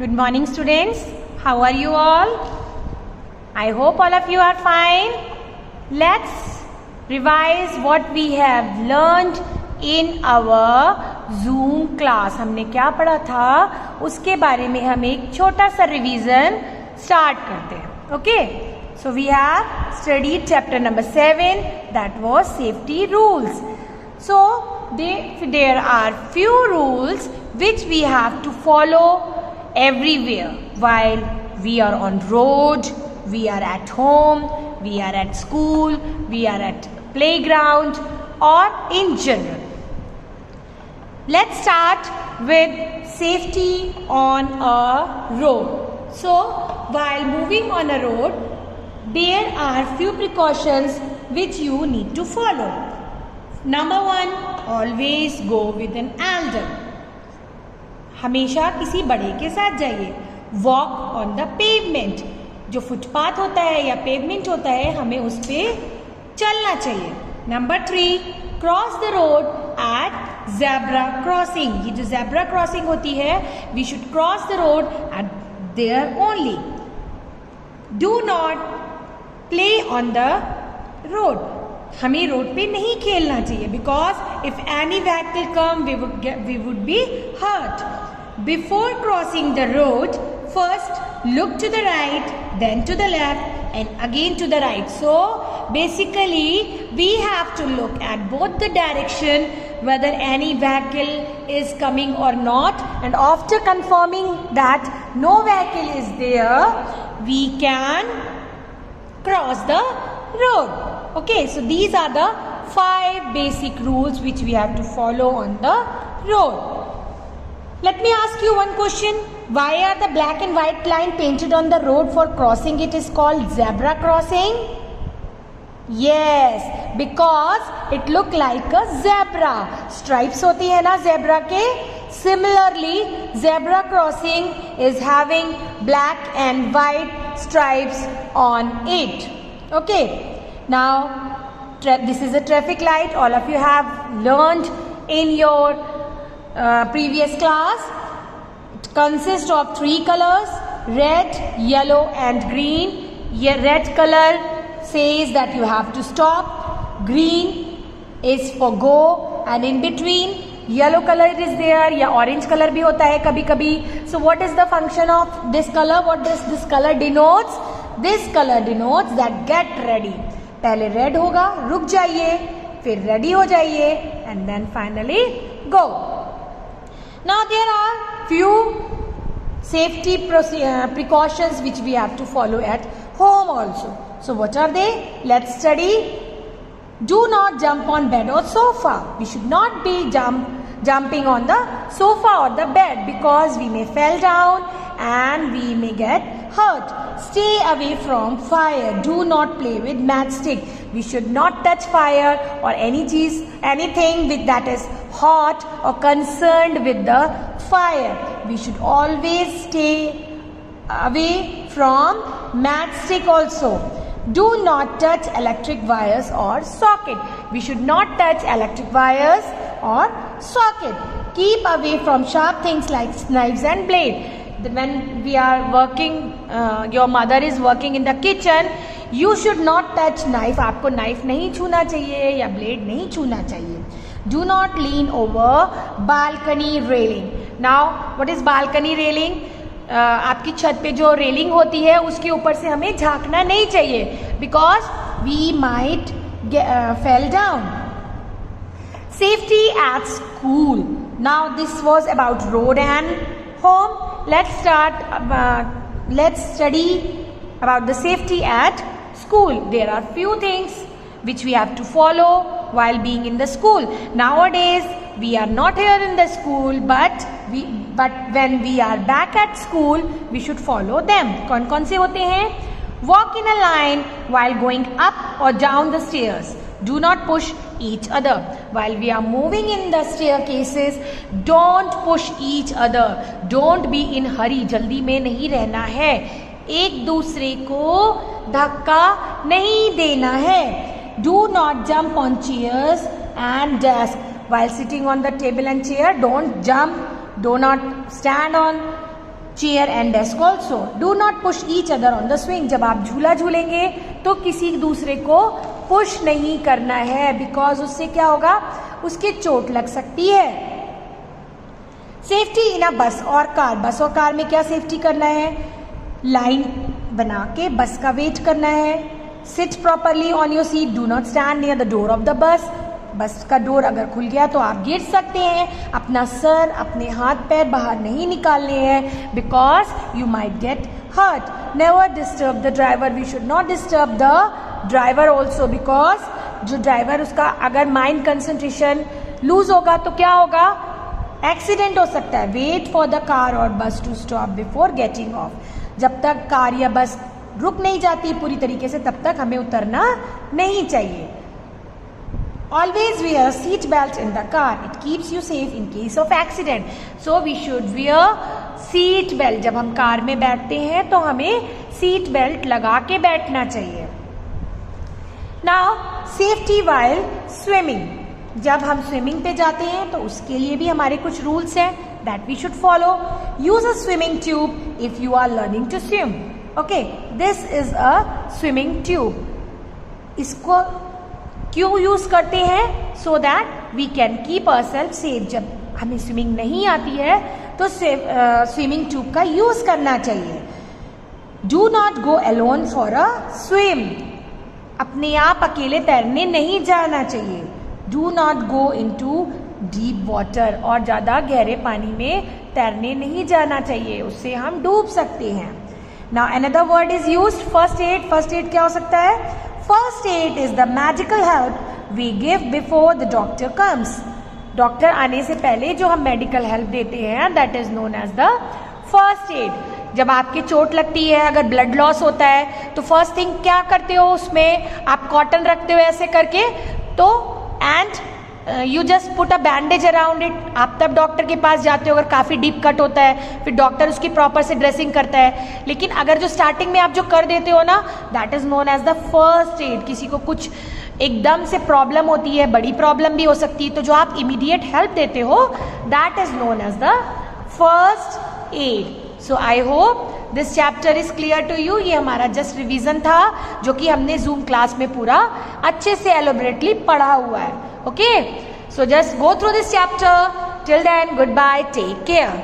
Good morning, students. How are you all? I hope all of you are fine. Let's revise what we have learned in our Zoom class. हमने क्या पढ़ा था उसके बारे में हम एक छोटा सा रिवीजन स्टार्ट करते हैं. Okay? So we have studied chapter number 7, that was safety rules. So there are few rules which we have to follow everywhere while we are on road, we are at home, we are at school, we are at playground or in general. Let's start with safety on a road. So while moving on a road, there are few precautions which you need to follow. Number 1, always go with an elder. हमेशा किसी बड़े के साथ जाइए. Walk on the pavement. जो footpath होता है या पेवमेंट होता है हमें उस पर चलना चाहिए. Number 3, cross the road at zebra crossing. ये जो ज़ेब्रा क्रॉसिंग होती है we should cross the road at there only. Do not play on the road. हमें रोड पे नहीं खेलना चाहिए because if any vehicle come we would be hurt. Before crossing the road, first look to the right, then to the left, and again to the right. So basically, we have to look at both the direction whether any vehicle is coming or not. And after confirming that no vehicle is there, we can cross the road. Okay, so these are the 5 basic rules which we have to follow on the road. Let me ask you one question. Why are the black and white line painted on the road for crossing? It is called zebra crossing. Yes, because it look like a zebra. Stripes होती है ना zebra के. Similarly, zebra crossing is having black and white stripes on it. Okay. Now, this is a traffic light. All of you have learned in your previous class. It consists of 3 colors: red, yellow and green. Red color says that you have to stop. Green is for go, and in between yellow color is there या orange color भी होता है कभी कभी. So what is the function of this color? What does this color denotes? This color denotes that get ready. पहले red होगा, रुक जाइए, फिर ready हो जाइए, and then finally go. Now there are few safety precautions which we have to follow at home also. So what are they? Let's study. Do not jump on bed or sofa. We should not be jumping on the sofa or the bed because we may fall down and we may get hurt. Stay away from fire. Do not play with matchstick. We should not touch fire or anything with that is hot or concerned with the fire. We should always stay away from matchstick also. Do not touch electric wires or socket. We should not touch electric wires or socket. Keep away from sharp things like knives and blade. When we are working, your mother is working in the kitchen, you should not touch knife. आपको knife नहीं छूना चाहिए या blade नहीं छूना चाहिए. Do not lean over balcony railing. Now, what is balcony railing? आपकी छत पे जो रेलिंग होती है उसके ऊपर से हमें झांकना नहीं चाहिए because we might fall down. Safety at school. Now this was about road and home. Let's study about the safety at school. There are few things which we have to follow while being in the school. Nowadays we are not here in the school, but when we are back at school we should follow them. कौन से होते हैं? Walk in a line while going up or down the stairs. Do not push each other. While we are moving in the staircases, don't push each other. Don't be in hurry. जल्दी में नहीं रहना है. एक दूसरे को धक्का नहीं देना है. Do not jump on chairs and desk. While sitting on the table and chair, don't jump. Do not stand on chair and desk also. Do not push each other on the swing. जब आप झूला झूलेंगे तो किसी दूसरे को push नहीं करना है, बिकॉज उससे क्या होगा, उसके चोट लग सकती है. सेफ्टी इन अ बस और कार. बस और कार में क्या सेफ्टी करना है, लाइन बना के बस का वेट करना है. Seat properly on your seat. Do not stand near the door of the bus. बस का डोर अगर खुल गया तो आप गिर सकते हैं. अपना सर, अपने हाथ पैर बाहर नहीं निकालने हैं, because you might get hurt. Never disturb the driver. We should not disturb the driver also, because जो ड्राइवर, उसका अगर माइंड कंसंट्रेशन लूज होगा तो क्या होगा, एक्सीडेंट हो सकता है. वेट फॉर द कार और bus to stop before getting off. जब तक कार या बस रुक नहीं जाती पूरी तरीके से, तब तक हमें उतरना नहीं चाहिए. Always wear seat belt in the car. It keeps you safe in case of accident. So we should wear seat belt. जब हम कार में बैठते हैं तो हमें सीट बेल्ट लगा के बैठना चाहिए. Now safety while swimming. जब हम स्विमिंग पे जाते हैं तो उसके लिए भी हमारे कुछ रूल्स हैं that we should follow. Use a swimming tube if you are learning to swim. Okay, this is a swimming tube. इसको क्यों यूज करते हैं, so that we can keep ourselves safe. जब हमें स्विमिंग नहीं आती है तो स्विमिंग ट्यूब का यूज करना चाहिए. Do not go alone for a swim. अपने आप अकेले तैरने नहीं जाना चाहिए. Do not go into deep water. और ज्यादा गहरे पानी में तैरने नहीं जाना चाहिए, उससे हम डूब सकते हैं. Now another word is used, first aid. First aid क्या हो सकता है, First aid is the magical help we give before the doctor comes. Doctor आने से पहले जो हम मेडिकल हेल्प देते हैं, that is known as the first aid. जब आपकी चोट लगती है, अगर ब्लड लॉस होता है, तो फर्स्ट थिंग क्या करते हो, उसमें आप कॉटन रखते हो ऐसे करके, तो and you just put a bandage around it. आप तब डॉक्टर के पास जाते हो अगर काफ़ी डीप कट होता है, फिर डॉक्टर उसकी प्रॉपर से ड्रेसिंग करता है. लेकिन अगर जो स्टार्टिंग में आप जो कर देते हो ना, that is known as the first aid. किसी को कुछ एकदम से प्रॉब्लम होती है, बड़ी प्रॉब्लम भी हो सकती है, तो जो आप इमीडिएट हेल्प देते हो, that is known as the first aid. So I hope this chapter is clear to you. ये हमारा जस्ट रिवीजन था जो कि हमने जूम क्लास में पूरा अच्छे से एलोबरेटली पढ़ा हुआ है. Okay, so just go through this chapter. Till then, goodbye, take care.